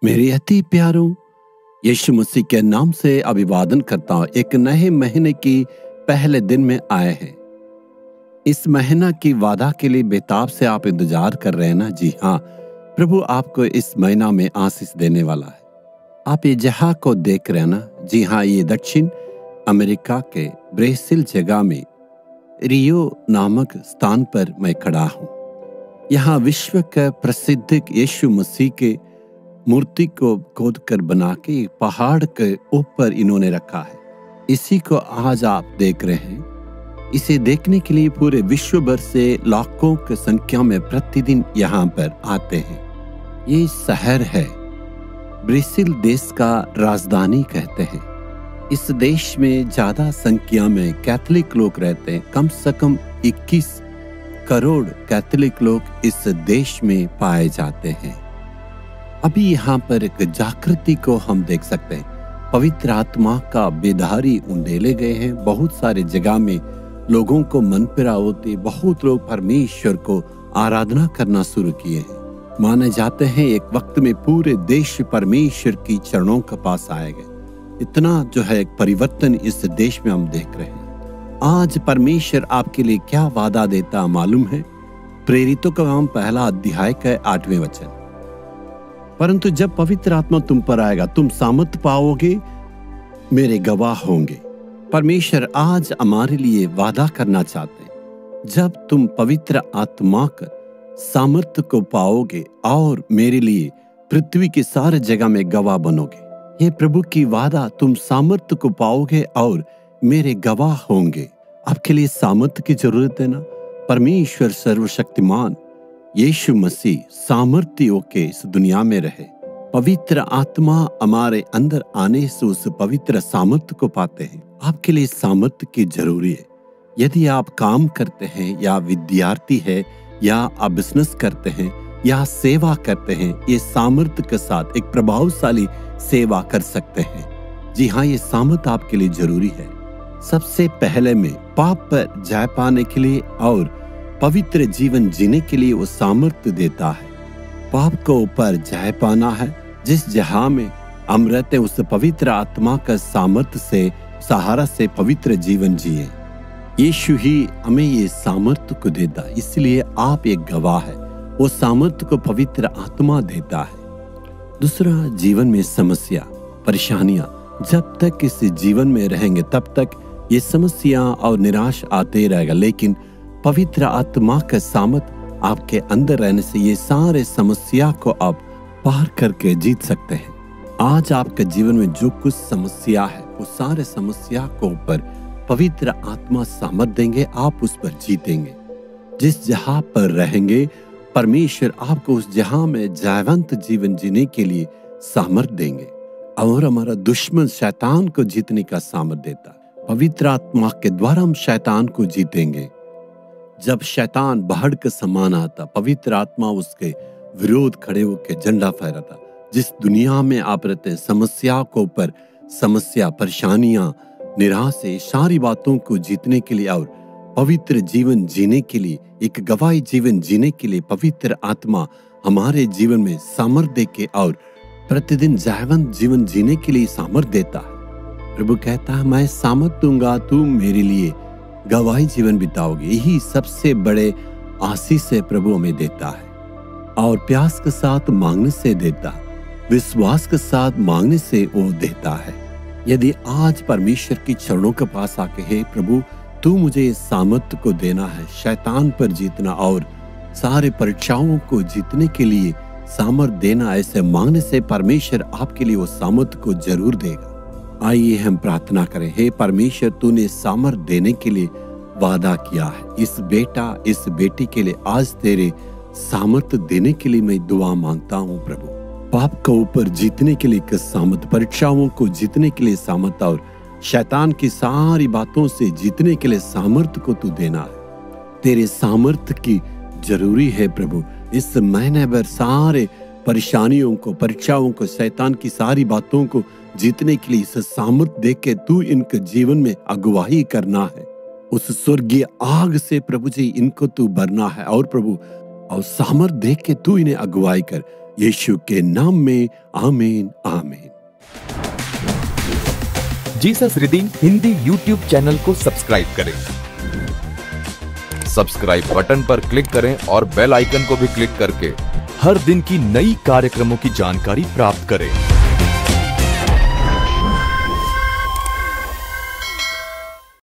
मेरे अति प्यारों, यीशु मसीह के नाम से अभिवादन करता हूँ। एक नए महीने की पहले दिन में आए हैं। इस महीना की वादा के लिए बेताब से आप इंतजार कर रहे हैं ना? जी हाँ, प्रभु आपको इस महीना में आशीष देने वाला है। आप ये जहां को देख रहे हैं ना? जी हाँ, ये दक्षिण अमेरिका के ब्राजील जगह में रियो नामक स्थान पर मैं खड़ा हूँ। यहाँ विश्व के प्रसिद्ध यीशु मसीह के मूर्ति को खोद कर बना के एक पहाड़ के ऊपर इन्होंने रखा है। इसी को आज आप देख रहे हैं। इसे देखने के लिए पूरे विश्व भर से लाखों की संख्या में प्रतिदिन यहाँ पर आते हैं। ये शहर है, ब्राजील देश का राजधानी कहते हैं। इस देश में ज्यादा संख्या में कैथोलिक लोग रहते हैं। कम से कम 21 करोड़ कैथोलिक लोग इस देश में पाए जाते हैं। अभी यहाँ पर एक जागृति को हम देख सकते हैं। पवित्र आत्मा का बेदारी उंडेले गए हैं। बहुत सारे जगह में लोगों को मन पिरा होते, बहुत लोग परमेश्वर को आराधना करना शुरू किए हैं। माने जाते हैं एक वक्त में पूरे देश परमेश्वर की चरणों के पास आएंगे। इतना जो है एक परिवर्तन इस देश में हम देख रहे हैं। आज परमेश्वर आपके लिए क्या वादा देता मालूम है? प्रेरितों का काम पहला अध्याय का 8वें वचन। परंतु जब पवित्र आत्मा तुम पर आएगा, तुम सामर्थ पाओगे, मेरे गवाह होंगे। परमेश्वर आज हमारे लिए वादा करना चाहते हैं। जब तुम पवित्र आत्मा का सामर्थ को पाओगे और मेरे लिए पृथ्वी की सारे जगह में गवाह बनोगे। ये प्रभु की वादा, तुम सामर्थ को पाओगे और मेरे गवाह होंगे। आपके लिए सामर्थ की जरूरत है ना? परमेश्वर सर्वशक्तिमान यीशु मसीह सामर्थ्यों के इस दुनिया में रहे। पवित्र आत्मा हमारे अंदर आने से उस पवित्र सामर्थ्य को पाते हैं। आपके लिए सामर्थ्य की जरूरी है। यदि आप काम करते हैं या विद्यार्थी है या आप बिजनेस करते हैं या सेवा करते हैं, ये सामर्थ्य के साथ एक प्रभावशाली सेवा कर सकते हैं। जी हाँ, ये सामर्थ्य आपके लिए जरूरी है। सबसे पहले में पाप पर जय पाने के लिए और पवित्र जीवन जीने के लिए वो सामर्थ्य देता है। पाप को ऊपर जय पाना है। जिस जहां में हम रहते उस पवित्र आत्मा का सामर्थ्य से सहारा से पवित्र जीवन जिए। यीशु ही हमें ये सामर्थ्य को देता है, इसलिए आप एक गवाह है। वो सामर्थ्य को पवित्र आत्मा देता है। दूसरा, जीवन में समस्या परेशानियां जब तक इस जीवन में रहेंगे तब तक ये समस्या और निराश आते रहेगा। लेकिन पवित्र आत्मा का सामर्थ आपके अंदर रहने से ये सारे समस्या को आप पार करके जीत सकते हैं। आज आपके जीवन में जो कुछ समस्या है वो सारे समस्या को ऊपर पवित्र आत्मा सामर्थ देंगे, आप उस पर जीतेंगे। जिस जहां पर रहेंगे परमेश्वर आपको उस जहां में जयवंत जीवन जीने के लिए सामर्थ देंगे। और हमारा दुश्मन शैतान को जीतने का सामर्थ देता है। पवित्र आत्मा के द्वारा हम शैतान को जीतेंगे। जब शैतान बाढ़ के समान आता, पवित्र आत्मा उसके विरोध खड़े होकर झंडा फहराता। जिस दुनिया में आप रहते हैं, समस्या को ऊपर समस्या, परेशानियां, निराशा, सारी बातों को जीतने के लिए और पवित्र जीवन जीने के लिए, एक गवाही जीवन जीने के लिए पवित्र आत्मा हमारे जीवन में सामर्थ देके और प्रतिदिन जयवंत जीवन जीने के लिए सामर्थ देता है। प्रभु कहता है, मैं सामर्थ दूंगा, तुम मेरे लिए गवाही जीवन बिताओगे। यही सबसे बड़े आशीष से प्रभु हमें देता है। और प्यास के साथ मांगने से देता है, विश्वास के साथ मांगने से वो देता है। यदि आज परमेश्वर की चरणों के पास आके, हे प्रभु तू मुझे सामर्थ्य को देना है, शैतान पर जीतना और सारे परीक्षाओं को जीतने के लिए सामर्थ देना, ऐसे मांगने से परमेश्वर आपके लिए वो सामर्थ्य को जरूर देगा। आइए हम प्रार्थना करें। हे परमेश्वर, तूने सामर्थ देने के लिए वादा किया है। इस बेटा इस बेटी के लिए आज तेरे सामर्थ देने के लिए मैं दुआ मांगता हूँ प्रभु। पाप के ऊपर जीतने के लिए सामर्थ, परीक्षाओं को जीतने के लिए सामर्थ और शैतान की सारी बातों से जीतने के लिए सामर्थ को तू देना है। तेरे सामर्थ की जरूरी है प्रभु। इस महीने भर सारे परेशानियों को, परीक्षाओं को, शैतान की सारी बातों को जीतने के लिए इस सामर्थ दे के तू इनके जीवन में अगुवाई करना है। उस स्वर्गीय आग से प्रभु जी इनको तू भरना है। और प्रभु और सामर्थ देख के तू इन्हें अगुवाई कर, यीशु के नाम में आमीन आमीन। Jesus redeem Hindi YouTube channel को सब्सक्राइब करें। सब्सक्राइब बटन पर क्लिक करें और बेल आइकन को भी क्लिक करके हर दिन की नई कार्यक्रमों की जानकारी प्राप्त करें।